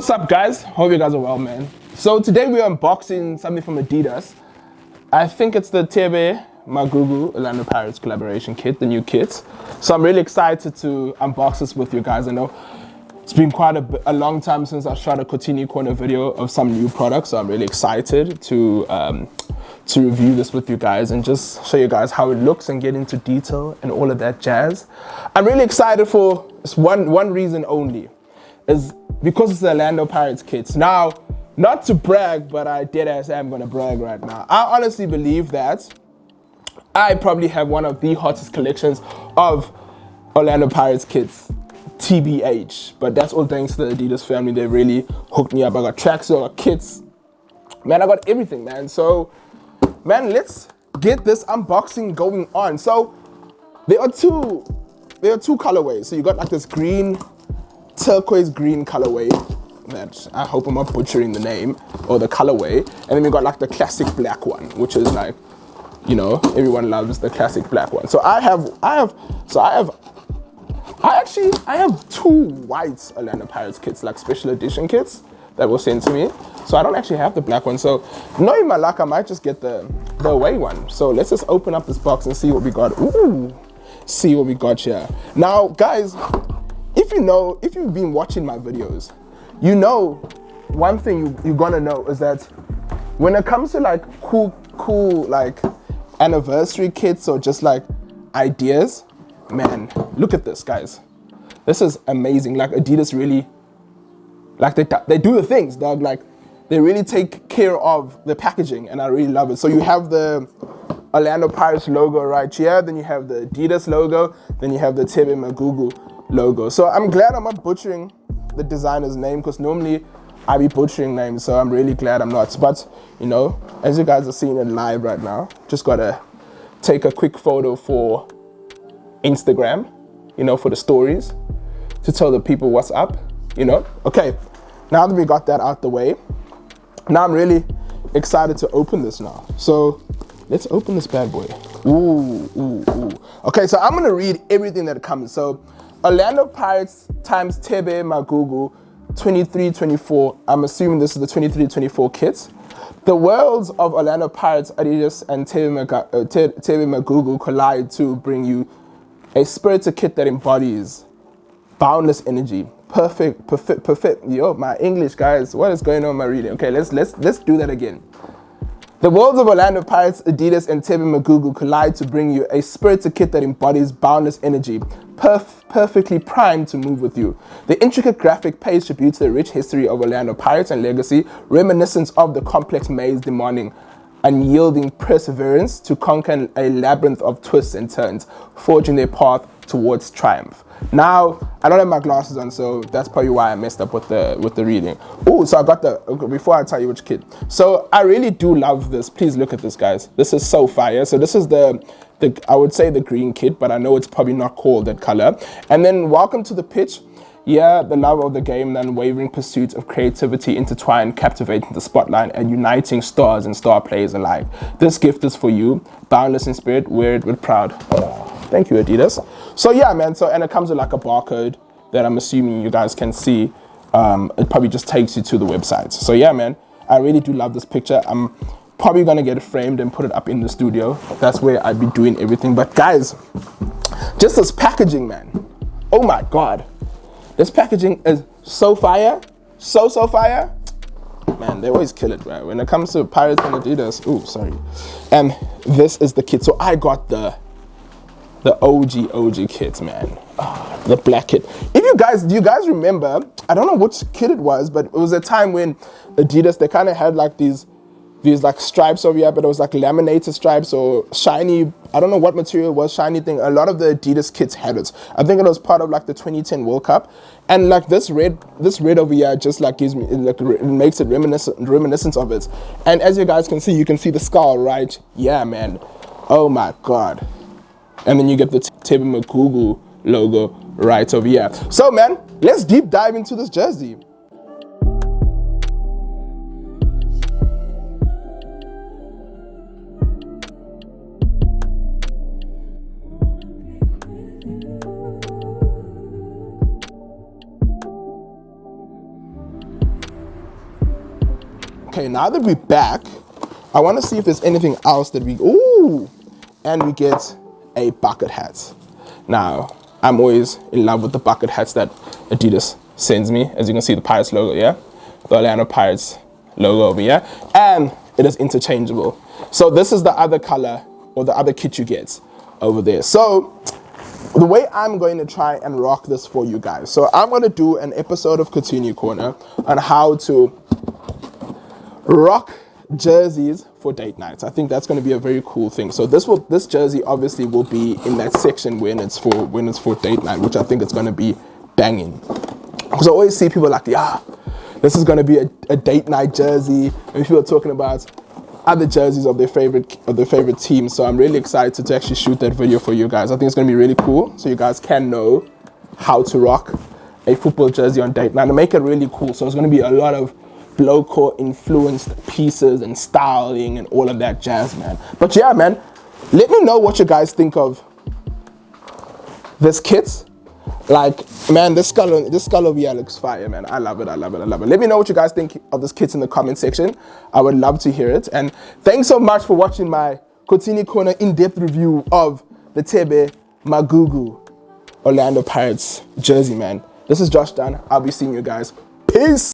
What's up, guys? Hope you guys are well, man. So today we're unboxing something from Adidas. I think it's the Thebe Magugu Orlando Pirates collaboration kit, the new kit. So I'm really excited to unbox this with you guys. I know it's been quite a long time since I shot a Kotini corner video of some new products, so I'm really excited to review this with you guys and just show you guys how it looks and get into detail and all of that jazz. I'm really excited for one reason only, is because it's the Orlando Pirates kits. Now, not to brag, but I deadass am gonna brag right now. I honestly believe that I probably have one of the hottest collections of Orlando Pirates kits, TBH. But that's all thanks to the Adidas family. They really hooked me up. I got tracksuits, I got kits. Man, I got everything, man. So, man, let's get this unboxing going on. So, there are two colorways. So you got like this turquoise green colorway that I hope I'm not butchering the name or the colorway, and then we got like the classic black one, which is like, you know, everyone loves the classic black one. So I have two white Orlando Pirates kits, like special edition kits that were sent to me. So I don't actually have the black one. So knowing my luck, I might just get the away one. So let's just open up this box and see what we got. Ooh, see what we got here. Now, guys, if you've been watching my videos, you know one thing you're gonna know is that when it comes to like cool like anniversary kits or just like ideas, man, look at this, guys. This is amazing. Like Adidas really, like they do the things, dog. Like they really take care of the packaging, and I really love it. So you have the Orlando Pirates logo right here, then you have the Adidas logo, then you have the Thebe Magugu logo. So I'm glad I'm not butchering the designer's name, because normally I be butchering names, so I'm really glad I'm not. But you know, as you guys are seeing it live right now, just gotta take a quick photo for Instagram, you know, for the stories, to tell the people what's up, you know. Okay, now that we got that out the way, now I'm really excited to open this now. So let's open this bad boy. Ooh. Okay, so I'm gonna read everything that comes. So Orlando Pirates times Thebe Magugu 23-24. I'm assuming this is the 23-24 kit. The worlds of Orlando Pirates, Adidas, and Thebe Magugu collide to bring you a spirited kit that embodies boundless energy. Perfect. Yo, my English, guys. What is going on in my reading? Okay, let's do that again. The worlds of Orlando Pirates, Adidas, and Thebe Magugu collide to bring you a spirited kit that embodies boundless energy, perfectly primed to move with you. The intricate graphic pays tribute to the rich history of Orlando Pirates and legacy, reminiscent of the complex maze demanding unyielding perseverance to conquer a labyrinth of twists and turns, forging their path towards triumph. Now, I don't have my glasses on, so that's probably why I messed up with the reading. Oh, so I got okay, before I tell you which kit. So I really do love this. Please look at this, guys. This is so fire. So this is the I would say the green kit, but I know it's probably not called that color. And then welcome to the pitch. Yeah, the love of the game, the unwavering pursuit of creativity intertwined, captivating the spotlight and uniting stars and star players alike. This gift is for you, boundless in spirit, wear it with proud. Oh, thank you, Adidas. So yeah, man, and it comes with like a barcode that I'm assuming you guys can see. It probably just takes you to the website. So yeah, man, I really do love this picture. I'm probably gonna get it framed and put it up in the studio. That's where I'd be doing everything. But guys, just this packaging, man. Oh my God. This packaging is so fire, so fire. Man, they always kill it, right? When it comes to Pirates and Adidas, ooh, sorry. And this is the kit. So I got the OG kit, man. Oh, the black kit. Do you guys remember, I don't know which kit it was, but it was a time when Adidas, they kind of had like these like stripes over here, but it was like laminated stripes or shiny, I don't know what material it was, shiny thing. A lot of the Adidas kits had it. I think it was part of like the 2010 World Cup. And like this red over here just like gives me, like it makes it reminiscent of it. And as you guys can see, you can see the skull, right? Yeah, man. Oh my God. And then you get the Thebe Magugu logo right over here. So man, let's deep dive into this jersey. Okay, now that we're back, I want to see if there's anything else that we, ooh, and we get a bucket hat. Now, I'm always in love with the bucket hats that Adidas sends me. As you can see, the Pirates logo, yeah? The Orlando Pirates logo over here. And it is interchangeable. So this is the other color, or the other kit you get over there. So the way I'm going to try and rock this for you guys. So I'm going to do an episode of Kotini Corner on how to rock jerseys for date nights. I think that's going to be a very cool thing. So this jersey obviously will be in that section when it's for date night, which I think it's going to be banging. Because I always see people like, yeah, this is going to be a date night jersey, and people are talking about other jerseys of their favorite team. So I'm really excited to actually shoot that video for you guys. I think it's going to be really cool, so you guys can know how to rock a football jersey on date night and make it really cool. So it's going to be a lot of Blowcore influenced pieces and styling and all of that jazz, man. But yeah, man, let me know what you guys think of this kit. Like, man, this skull over here looks fire, man. I love it, I love it, I love it. Let me know what you guys think of this kit in the comment section. I would love to hear it. And thanks so much for watching my Kotini Corner in-depth review of the Thebe Magugu Orlando Pirates jersey, man. This is Josh Dunn. I'll be seeing you guys. Peace.